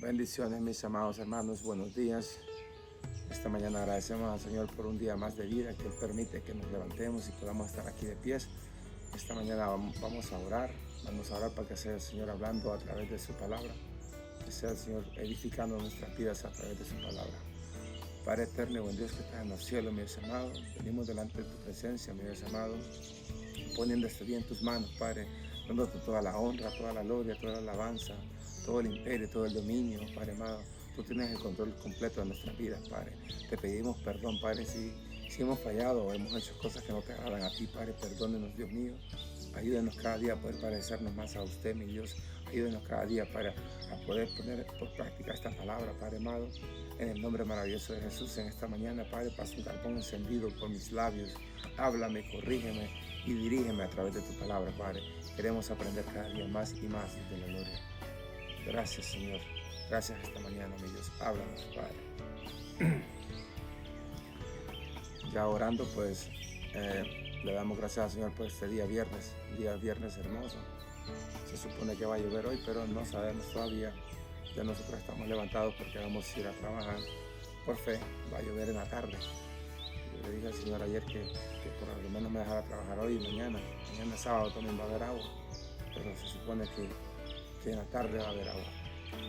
Bendiciones, mis amados hermanos, buenos días. Esta mañana agradecemos al Señor por un día más de vida que Él permite que nos levantemos y podamos estar aquí de pies. Esta mañana vamos a orar para que sea el Señor hablando a través de su palabra, que sea el Señor edificando nuestras vidas a través de su palabra. Padre eterno y buen Dios que estás en los cielos, mis amados, venimos delante de tu presencia, mis amados, poniendo este día en tus manos, Padre, dándote toda la honra, toda la gloria, toda la alabanza, todo el imperio, todo el dominio, Padre amado. Tú tienes el control completo de nuestras vidas, Padre. Te pedimos perdón, Padre, si hemos fallado o hemos hecho cosas que no te agradan a ti, Padre. Perdónenos, Dios mío. Ayúdenos cada día a poder parecernos más a usted, mi Dios. Ayúdenos cada día a poder poner por práctica esta palabra, Padre amado. En el nombre maravilloso de Jesús, en esta mañana, Padre, pasa un carbón encendido por mis labios. Háblame, corrígeme y dirígeme a través de tu palabra, Padre. Queremos aprender cada día más y más de la gloria. Gracias, Señor. Gracias esta mañana, mi Dios. Háblanos, Padre. Ya orando, pues, le damos gracias al Señor por este día viernes hermoso. Se supone que va a llover hoy, pero no sabemos todavía. Ya nosotros estamos levantados porque vamos a ir a trabajar. Por fe, va a llover en la tarde. Yo le dije al Señor ayer que por lo menos me dejara trabajar hoy y mañana. Mañana sábado también va a haber agua, pero se supone que en la tarde va a haber agua.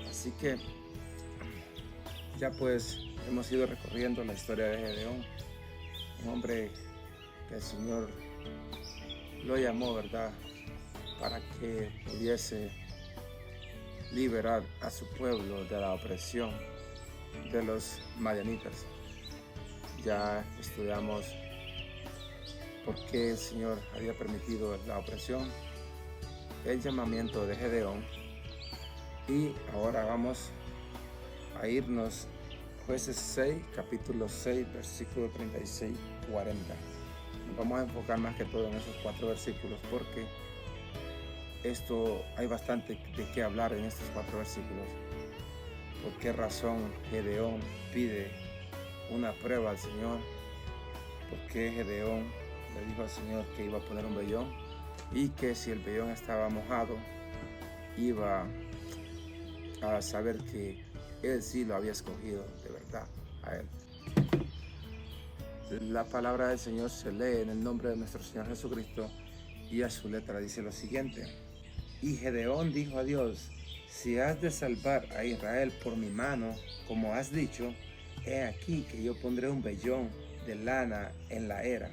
Así que ya pues hemos ido recorriendo la historia de Gedeón, un hombre que el Señor lo llamó, ¿verdad?, para que pudiese liberar a su pueblo de la opresión de los madianitas. Ya estudiamos por qué el Señor había permitido la opresión, el llamamiento de Gedeón, y ahora vamos a irnos Jueces 6, capítulo 6, versículo 36-40. Nos vamos a enfocar más que todo en esos 4 versículos porque hay bastante de qué hablar en estos 4 versículos. ¿Por qué razón Gedeón pide una prueba al Señor? ¿Por qué Gedeón le dijo al Señor que iba a poner un vellón y que si el vellón estaba mojado iba a saber que Él sí lo había escogido de verdad a Él? La palabra del Señor se lee en el nombre de nuestro Señor Jesucristo y a su letra dice lo siguiente: Y Gedeón dijo a Dios: si has de salvar a Israel por mi mano, como has dicho, he aquí que yo pondré un vellón de lana en la era,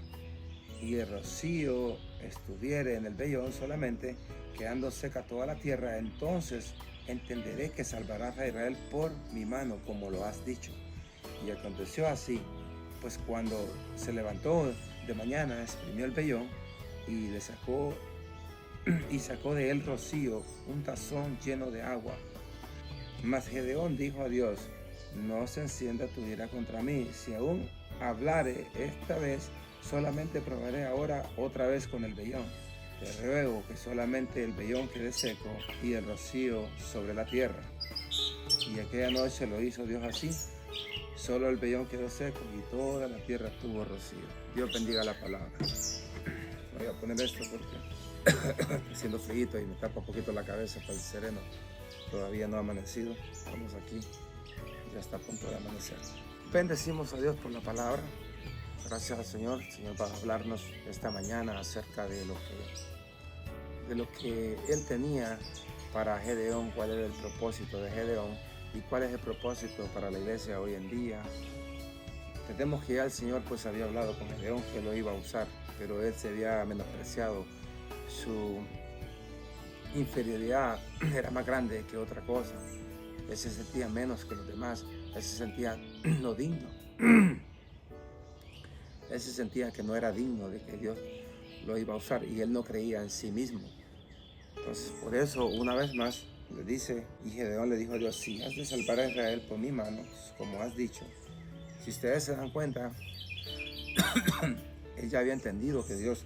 y el rocío estuviere en el vellón solamente, quedando seca toda la tierra, entonces entenderé que salvarás a Israel por mi mano, como lo has dicho. Y aconteció así, pues cuando se levantó de mañana, exprimió el vellón y sacó de él rocío, un tazón lleno de agua. Mas Gedeón dijo a Dios: no se encienda tu ira contra mí, si aún hablare esta vez, solamente probaré ahora otra vez con el vellón. Te ruego que solamente el vellón quede seco y el rocío sobre la tierra. Y aquella noche lo hizo Dios así. Solo el vellón quedó seco y toda la tierra tuvo rocío. Dios bendiga la palabra. Voy a poner esto porque haciendo frío y me tapa un poquito la cabeza para el sereno. Todavía no ha amanecido. Estamos aquí. Ya está a punto de amanecer. Bendecimos a Dios por la palabra. Gracias al Señor. El Señor va a hablarnos esta mañana acerca de lo que Él tenía para Gedeón, cuál era el propósito de Gedeón y cuál es el propósito para la iglesia hoy en día. Entendemos que ya el Señor pues había hablado con Gedeón que lo iba a usar, pero él se había menospreciado. Su inferioridad era más grande que otra cosa. Él se sentía menos que los demás. Él se sentía no digno. Él se sentía que no era digno de que Dios lo iba a usar y él no creía en sí mismo. Entonces, por eso, una vez más, le dice, y Gedeón le dijo a Dios: si has de salvar a Israel por mi mano, como has dicho. Si ustedes se dan cuenta, él ya había entendido que Dios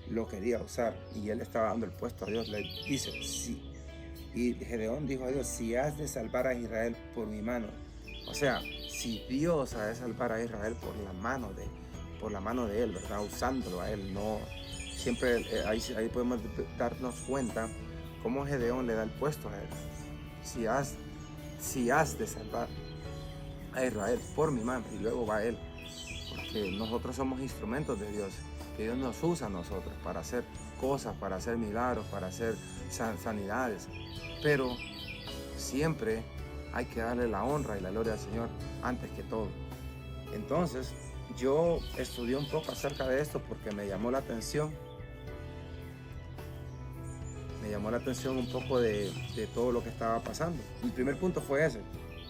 lo quería usar y él estaba dando el puesto a Dios. Le dice sí. Y Gedeón dijo a Dios: si has de salvar a Israel por mi mano. O sea, si Dios ha de salvar a Israel por la mano de él, ¿verdad? Usándolo a él, no. Siempre ahí podemos darnos cuenta cómo Gedeón le da el puesto a él. Si has si has de salvar a Israel por mi mano, y luego va él, porque nosotros somos instrumentos de Dios, que Dios nos usa a nosotros para hacer cosas, para hacer milagros, para hacer sanidades, pero siempre hay que darle la honra y la gloria al Señor antes que todo. Entonces yo estudié un poco acerca de esto porque me llamó la atención un poco de todo lo que estaba pasando. El primer punto fue ese,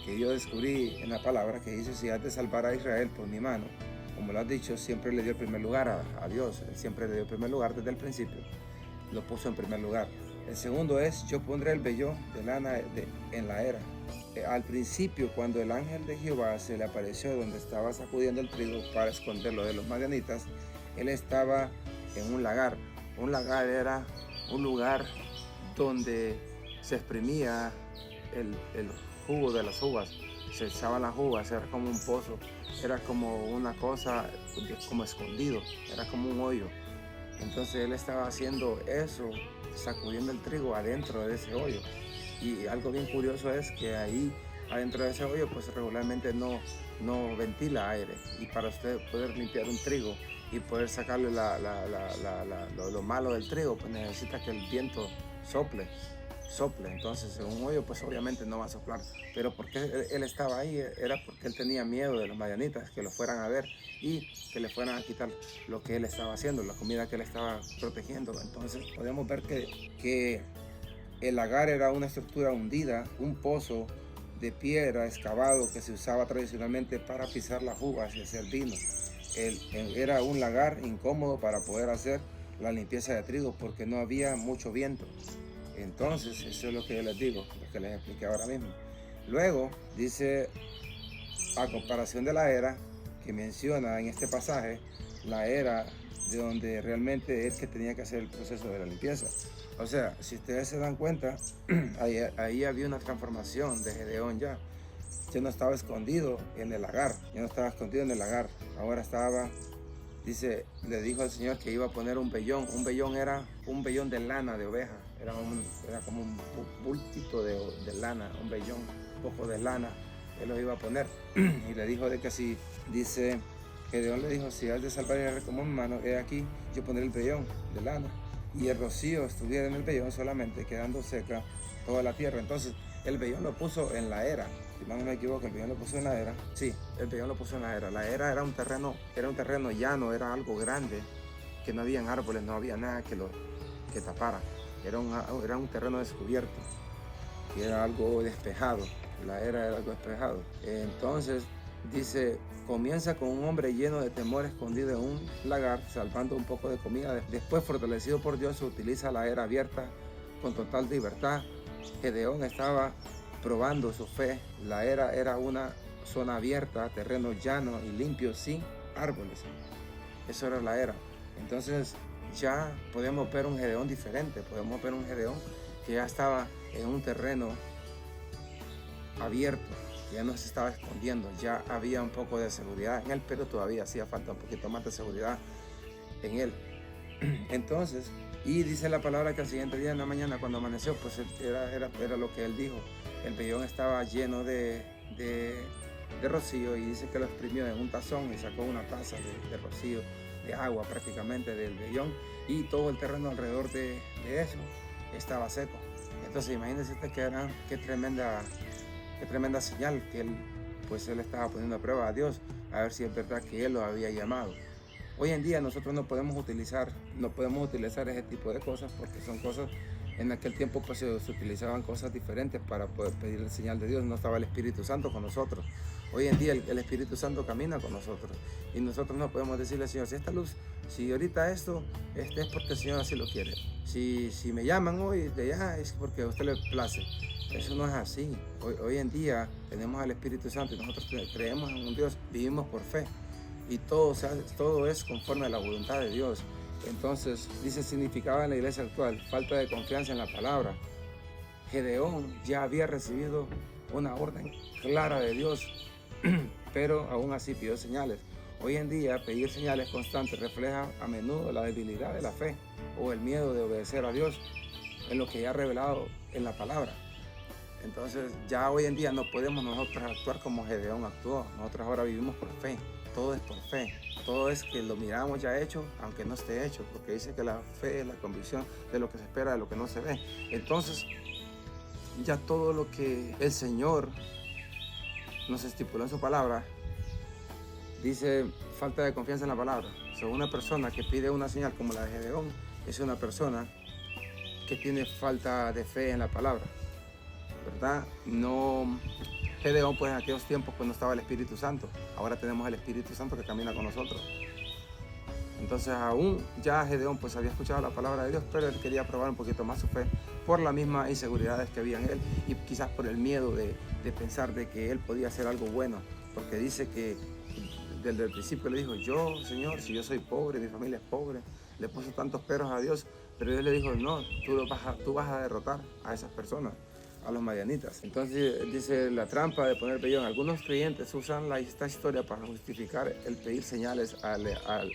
que yo descubrí en la palabra que dice: si has de salvar a Israel por mi mano. Como lo has dicho, siempre le dio el primer lugar a Dios. Él siempre le dio el primer lugar desde el principio. Lo puso en primer lugar. El segundo es: yo pondré el vellón de lana en la era. Al principio, cuando el ángel de Jehová se le apareció donde estaba sacudiendo el trigo para esconderlo de los madianitas, él estaba en un lagar. Un lagar era un lugar donde se exprimía el jugo de las uvas, se echaban las uvas, era como un pozo, era como una cosa como escondido, era como un hoyo. Entonces él estaba haciendo eso, sacudiendo el trigo adentro de ese hoyo. Y algo bien curioso es que ahí adentro de ese hoyo pues regularmente no ventila aire, y para usted poder limpiar un trigo y poder sacarle lo malo del trigo, pues necesita que el viento sople. Entonces en un hoyo pues obviamente no va a soplar. Pero porque él estaba ahí era porque él tenía miedo de los madianitas, que lo fueran a ver y que le fueran a quitar lo que él estaba haciendo, la comida que él estaba protegiendo. Entonces podemos ver que el lagar era una estructura hundida, un pozo de piedra excavado que se usaba tradicionalmente para pisar las uvas y hacer vino. Era un lagar incómodo para poder hacer la limpieza de trigo porque no había mucho viento. Entonces eso es lo que yo les digo, lo que les expliqué ahora mismo. Luego dice, a comparación de la era que menciona en este pasaje, la era de donde realmente es que tenía que hacer el proceso de la limpieza. O sea, si ustedes se dan cuenta, ahí había una transformación de Gedeón ya. Ya no estaba escondido en el lagar, ahora estaba, dice, le dijo al Señor que iba a poner un vellón. Un vellón era un vellón de lana de oveja, era como un bultito de lana, un vellón, un poco de lana, él lo iba a poner. Y le dijo de que si, dice, Gedeón le dijo: si has de salvar el como mi mano, he aquí, yo pondré el vellón de lana, y el rocío estuviera en el vellón solamente, quedando seca toda la tierra. Entonces el vellón lo puso en la era. Si no me equivoco, el vellón lo puso en la era. Sí, el vellón lo puso en la era. La era era un terreno llano, era algo grande, que no habían árboles, no había nada que tapara. Era un terreno descubierto, que era algo despejado. La era era algo despejado. Entonces dice: comienza con un hombre lleno de temor, escondido en un lagar, salvando un poco de comida. Después, fortalecido por Dios, se utiliza la era abierta con total libertad. Gedeón estaba probando su fe. La era una zona abierta, terreno llano y limpio, sin árboles. Eso era la era. Entonces ya podemos ver un Gedeón diferente, podemos ver un Gedeón que ya estaba en un terreno abierto, ya no se estaba escondiendo, ya había un poco de seguridad en él, pero todavía hacía falta un poquito más de seguridad en él. Entonces, y dice la palabra que al siguiente día en la mañana, cuando amaneció, pues era lo que él dijo. El vellón estaba lleno de rocío, y dice que lo exprimió en un tazón y sacó una taza de rocío, de agua prácticamente del vellón, y todo el terreno alrededor de eso estaba seco. Entonces imagínense qué tremenda señal que él estaba poniendo a prueba a Dios, a ver si es verdad que él lo había llamado. Hoy en día nosotros no podemos utilizar ese tipo de cosas, porque son cosas, en aquel tiempo pues se utilizaban cosas diferentes para poder pedir la señal de Dios. No estaba el Espíritu Santo con nosotros. Hoy en día el Espíritu Santo camina con nosotros, y nosotros no podemos decirle al Señor: si esta luz, si ahorita esto es porque el Señor así lo quiere. Si me llaman hoy de allá, es porque a usted le place. Eso no es así. Hoy en día tenemos al Espíritu Santo, y nosotros creemos en un Dios, vivimos por fe, y todo es conforme a la voluntad de Dios. Entonces dice: significaba en la iglesia actual falta de confianza en la palabra. Gedeón ya había recibido una orden clara de Dios, pero aún así pidió señales. Hoy en día pedir señales constantes refleja a menudo la debilidad de la fe o el miedo de obedecer a Dios en lo que ya ha revelado en la palabra. Entonces ya hoy en día no podemos nosotros actuar como Gedeón actuó. Nosotros ahora vivimos por fe. Todo es por fe. Todo es que lo miramos ya hecho, aunque no esté hecho, porque dice que la fe es la convicción de lo que se espera, de lo que no se ve. Entonces ya todo lo que el Señor nos estipuló en su palabra, dice falta de confianza en la palabra. O sea, una persona que pide una señal como la de Gedeón es una persona que tiene falta de fe en la palabra, ¿verdad? No, Gedeón pues en aquellos tiempos pues no estaba el Espíritu Santo. Ahora tenemos el Espíritu Santo que camina con nosotros. Entonces aún ya Gedeón pues había escuchado la palabra de Dios, pero él quería probar un poquito más su fe por las mismas inseguridades que había en él y quizás por el miedo de pensar de que él podía hacer algo bueno, porque dice que desde el principio le dijo: yo, Señor, si yo soy pobre, mi familia es pobre, le puso tantos peros a Dios, pero Dios le dijo: no, tú vas a derrotar a esas personas, a los madianitas. Entonces dice la trampa de poner vellón. Algunos creyentes usan esta historia para justificar el pedir señales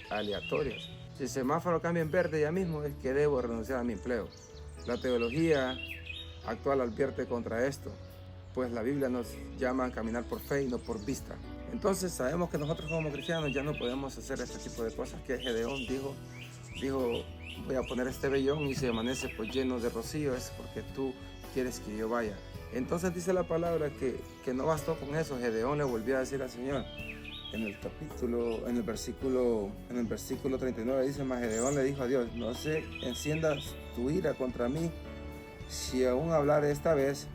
aleatorias. Si el semáforo cambia en verde ya mismo es que debo renunciar a mi empleo. La teología actual advierte contra esto, pues la Biblia nos llama a caminar por fe y no por vista. Entonces sabemos que nosotros como cristianos ya no podemos hacer este tipo de cosas que Gedeón dijo, voy a poner este vellón y si amanece pues lleno de rocío es porque tú quieres que yo vaya. Entonces dice la palabra que no bastó con eso. Gedeón le volvió a decir al Señor en el versículo 39 dice: mas Gedeón le dijo a Dios: no se encienda tu ira contra mí, si aún hablaré esta vez,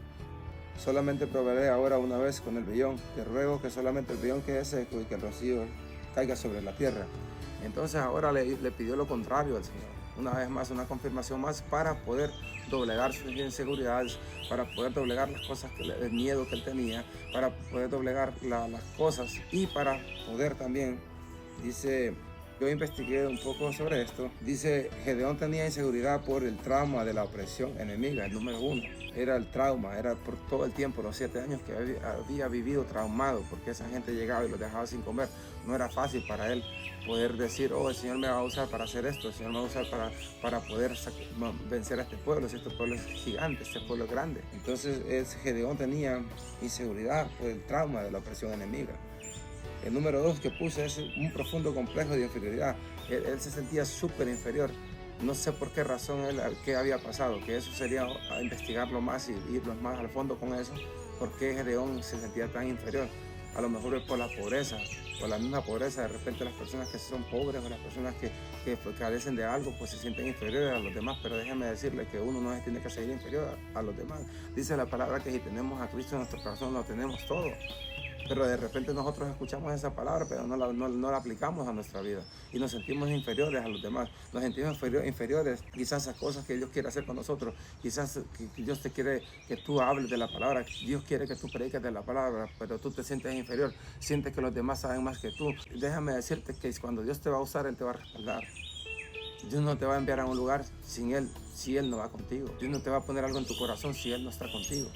solamente probaré ahora una vez con el vellón. Te ruego que solamente el vellón quede seco y que el rocío caiga sobre la tierra. Entonces ahora le pidió lo contrario al Señor. Una vez más, una confirmación más para poder doblegar sus inseguridades, para poder doblegar las cosas, el miedo que él tenía, para poder doblegar las cosas y para poder también, dice, yo investigué un poco sobre esto, dice, Gedeón tenía inseguridad por el trauma de la opresión enemiga, el número uno. Era el trauma, era por todo el tiempo, los 7 años que había vivido traumado, porque esa gente llegaba y los dejaba sin comer. No era fácil para él poder decir: oh, el Señor me va a usar para hacer esto, el Señor me va a usar para poder vencer a este pueblo. Este pueblo es gigante, este pueblo es grande. Entonces Gedeón tenía inseguridad por el trauma de la opresión enemiga. El número 2 que puse es un profundo complejo de inferioridad. Él se sentía súper inferior. No sé por qué razón qué había pasado, que eso sería a investigarlo más y irnos más al fondo con eso. ¿Por qué Gedeón se sentía tan inferior? A lo mejor es por la pobreza, por la misma pobreza. De repente las personas que son pobres o las personas que carecen de algo, pues se sienten inferiores a los demás. Pero déjeme decirle que uno no se tiene que sentir inferior a los demás. Dice la palabra que si tenemos a Cristo en nuestro corazón, lo tenemos todo. Pero de repente nosotros escuchamos esa palabra, pero no la aplicamos a nuestra vida. Y nos sentimos inferiores a los demás. Nos sentimos inferiores quizás a cosas que Dios quiere hacer con nosotros. Quizás que Dios te quiere que tú hables de la palabra. Dios quiere que tú prediques de la palabra, pero tú te sientes inferior. Sientes que los demás saben más que tú. Déjame decirte que cuando Dios te va a usar, Él te va a respaldar. Dios no te va a enviar a un lugar sin Él, si Él no va contigo. Dios no te va a poner algo en tu corazón si Él no está contigo.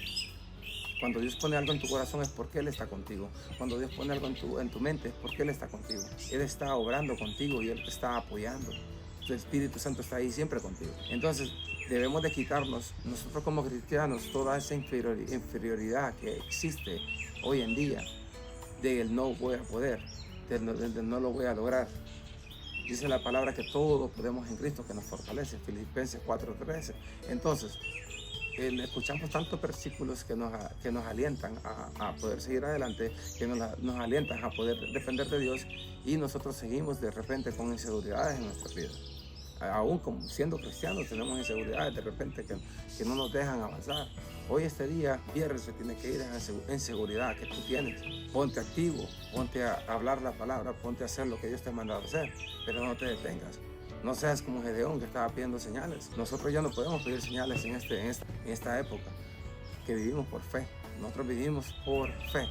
Cuando Dios pone algo en tu corazón es porque Él está contigo. Cuando Dios pone algo en tu mente es porque Él está contigo. Él está obrando contigo y Él te está apoyando. Tu Espíritu Santo está ahí siempre contigo. Entonces debemos de quitarnos, nosotros como cristianos, toda esa inferioridad que existe hoy en día, de el no voy a poder, de no lo voy a lograr. Dice la palabra que todo podemos en Cristo que nos fortalece, Filipenses 4:13. Entonces, escuchamos tantos versículos que nos alientan a poder seguir adelante, que nos alientan a poder depender de Dios, y nosotros seguimos de repente con inseguridades en nuestra vida. Aún como siendo cristianos tenemos inseguridades de repente que no nos dejan avanzar. Hoy este día, viernes, se tiene que ir en seguridad que tú tienes. Ponte activo, ponte a hablar la palabra, ponte a hacer lo que Dios te ha mandado a hacer, pero no te detengas. No seas como Gedeón, que estaba pidiendo señales. Nosotros ya no podemos pedir señales en esta época, que vivimos por fe. Nosotros vivimos por fe.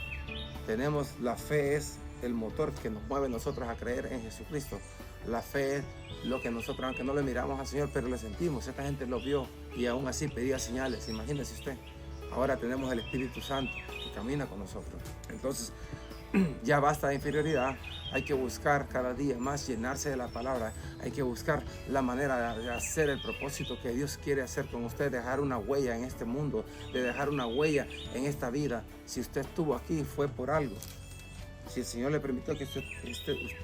La fe es el motor que nos mueve a nosotros a creer en Jesucristo. La fe es lo que nosotros, aunque no le miramos al Señor, pero le sentimos. Esta gente lo vio y aún así pedía señales. Imagínese usted. Ahora tenemos el Espíritu Santo que camina con nosotros. Entonces, ya basta de inferioridad. Hay que buscar cada día más llenarse de la palabra. Hay que buscar la manera de hacer el propósito que Dios quiere hacer con usted, dejar una huella en este mundo, de dejar una huella en esta vida. Si usted estuvo aquí fue por algo. Si el Señor le permitió que usted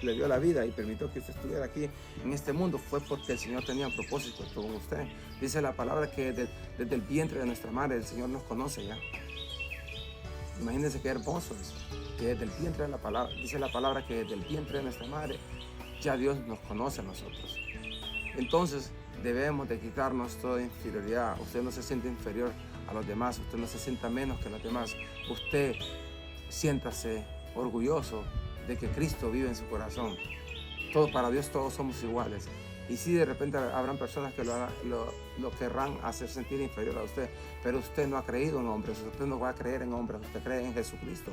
le dio la vida y permitió que usted estuviera aquí en este mundo, fue porque el Señor tenía un propósito con usted. Dice la palabra que desde el vientre de nuestra madre el Señor nos conoce ya. Imagínense qué hermoso eso, que desde el vientre de la palabra, dice la palabra que desde el vientre de nuestra madre ya Dios nos conoce a nosotros. Entonces debemos de quitarnos toda inferioridad. Usted no se siente inferior a los demás, usted no se sienta menos que los demás. Usted siéntase orgulloso de que Cristo vive en su corazón. Para Dios todos somos iguales. Y sí, de repente habrán personas que lo querrán hacer sentir inferior a usted, pero usted no ha creído en hombres, usted no va a creer en hombres, usted cree en Jesucristo.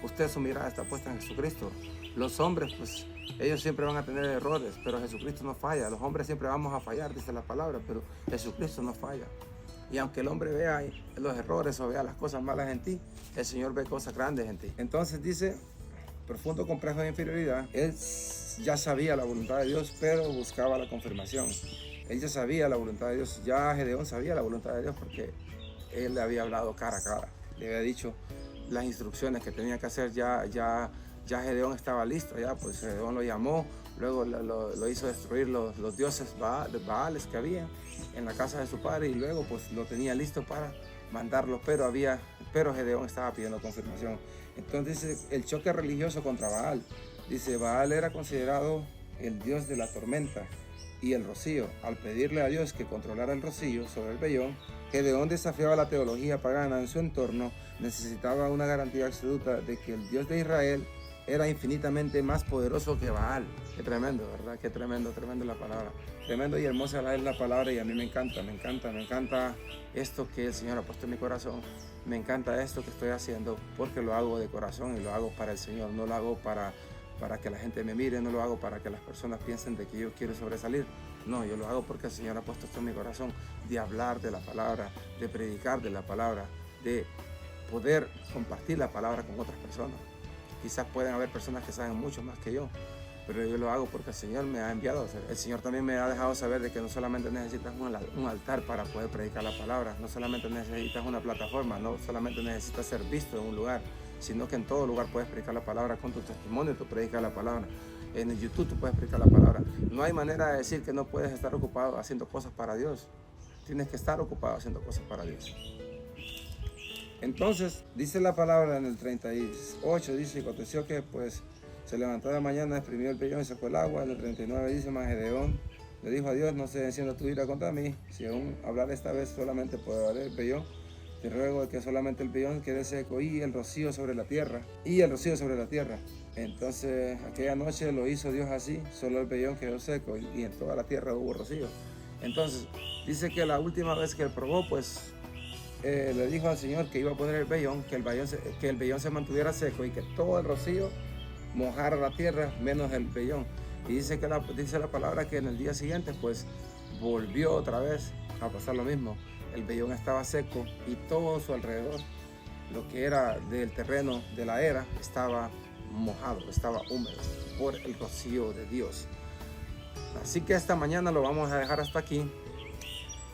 Usted, su mirada está puesta en Jesucristo. Los hombres, pues, ellos siempre van a tener errores, pero Jesucristo no falla. Los hombres siempre vamos a fallar, dice la palabra, pero Jesucristo no falla. Y aunque el hombre vea los errores o vea las cosas malas en ti, el Señor ve cosas grandes en ti. Entonces dice, profundo complejo de inferioridad. Él ya sabía la voluntad de Dios, pero buscaba la confirmación. Él ya sabía la voluntad de Dios. Ya Gedeón sabía la voluntad de Dios porque él le había hablado cara a cara. Le había dicho las instrucciones que tenía que hacer. Ya Gedeón estaba listo. Ya, pues Gedeón lo llamó. Luego lo hizo destruir los dioses Baales que había en la casa de su padre. Y luego pues lo tenía listo para mandarlo. Pero Gedeón estaba pidiendo confirmación. Entonces dice el choque religioso contra Baal. Dice, Baal era considerado el dios de la tormenta y el rocío. Al pedirle a Dios que controlara el rocío sobre el vellón, Gedeón desafiaba la teología pagana en su entorno. Necesitaba una garantía absoluta de que el Dios de Israel era infinitamente más poderoso que Baal. Qué tremendo, ¿verdad? Qué tremendo la palabra. Tremendo y hermosa es la palabra y a mí me encanta esto que el Señor ha puesto en mi corazón. Me encanta esto que estoy haciendo porque lo hago de corazón y lo hago para el Señor. No lo hago para que la gente me mire, no lo hago para que las personas piensen de que yo quiero sobresalir. No, yo lo hago porque el Señor ha puesto esto en mi corazón, de hablar de la palabra, de predicar de la palabra, de poder compartir la palabra con otras personas. Quizás pueden haber personas que saben mucho más que yo, pero yo lo hago porque el Señor me ha enviado. El Señor también me ha dejado saber de que no solamente necesitas un altar para poder predicar la palabra, no solamente necesitas una plataforma, no solamente necesitas ser visto en un lugar, sino que en todo lugar puedes predicar la palabra. Con tu testimonio tú predicas la palabra. En el YouTube tú puedes predicar la palabra. No hay manera de decir que no puedes estar ocupado haciendo cosas para Dios. Tienes que estar ocupado haciendo cosas para Dios. Entonces, dice la palabra en el 38, dice, y aconteció que pues se levantó de mañana, exprimió el vellón y sacó el agua. En el 39 dice, mas Gedeón le dijo a Dios, no se encienda tu ira contra mí, si aún hablar esta vez solamente puedo dar el vellón. Te ruego que solamente el vellón quede seco y el rocío sobre la tierra. Entonces aquella noche lo hizo Dios así, solo el vellón quedó seco y en toda la tierra hubo rocío. Entonces dice que la última vez que él probó, pues le dijo al Señor que iba a poner el vellón, que el vellón se mantuviera seco y que todo el rocío mojara la tierra menos el vellón. Y dice la palabra que en el día siguiente pues volvió otra vez a pasar lo mismo. El vellón estaba seco y todo su alrededor, lo que era del terreno de la era, estaba mojado, estaba húmedo por el rocío de Dios. Así que esta mañana lo vamos a dejar hasta aquí.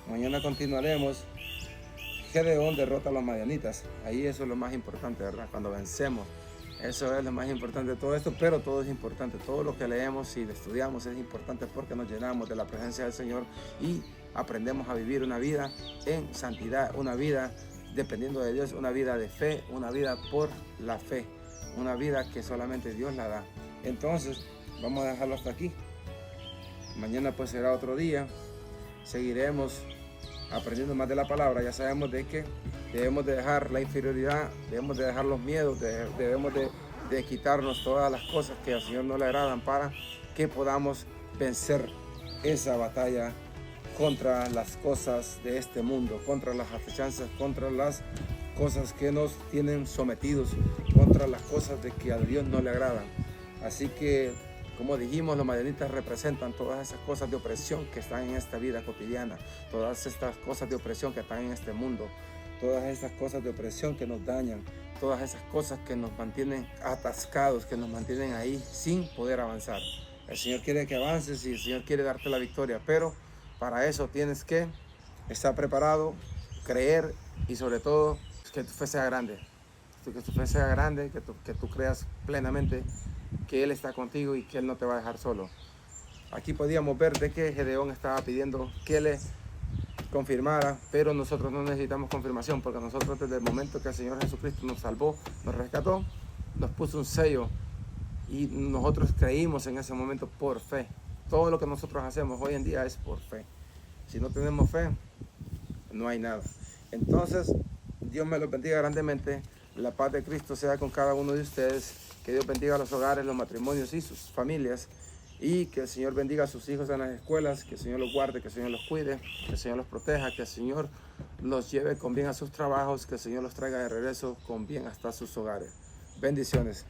Mañana continuaremos. Gedeón derrota a los madianitas. Ahí eso es lo más importante, ¿verdad? Cuando vencemos. Eso es lo más importante de todo esto, pero todo es importante. Todo lo que leemos y estudiamos es importante porque nos llenamos de la presencia del Señor y aprendemos a vivir una vida en santidad, una vida dependiendo de Dios, una vida de fe, una vida por la fe, una vida que solamente Dios la da. Entonces, vamos a dejarlo hasta aquí. Mañana pues será otro día. Seguiremos aprendiendo más de la palabra. Ya sabemos de que debemos de dejar la inferioridad, debemos de dejar los miedos, debemos de quitarnos todas las cosas que al Señor no le agradan para que podamos vencer esa batalla contra las cosas de este mundo, contra las acechanzas, contra las cosas que nos tienen sometidos, contra las cosas de que a Dios no le agradan. Así que, como dijimos, los madianitas representan todas esas cosas de opresión que están en esta vida cotidiana, todas estas cosas de opresión que están en este mundo. todas esas cosas de opresión que nos dañan, todas esas cosas que nos mantienen atascados, que nos mantienen ahí sin poder avanzar. El Señor quiere que avances y el Señor quiere darte la victoria, pero para eso tienes que estar preparado, creer y sobre todo que tu fe sea grande. Que tu fe sea grande, que tú creas plenamente que Él está contigo y que Él no te va a dejar solo. Aquí podíamos ver de que Gedeón estaba pidiendo que le confirmara, pero nosotros no necesitamos confirmación, porque nosotros desde el momento que el Señor Jesucristo nos salvó, nos rescató, nos puso un sello y nosotros creímos en ese momento por fe. Todo lo que nosotros hacemos hoy en día es por fe. Si no tenemos fe, no hay nada. Entonces, Dios me los bendiga grandemente. La paz de Cristo sea con cada uno de ustedes. Que Dios bendiga los hogares, los matrimonios y sus familias. Y que el Señor bendiga a sus hijos en las escuelas, que el Señor los guarde, que el Señor los cuide, que el Señor los proteja, que el Señor los lleve con bien a sus trabajos, que el Señor los traiga de regreso con bien hasta sus hogares. Bendiciones.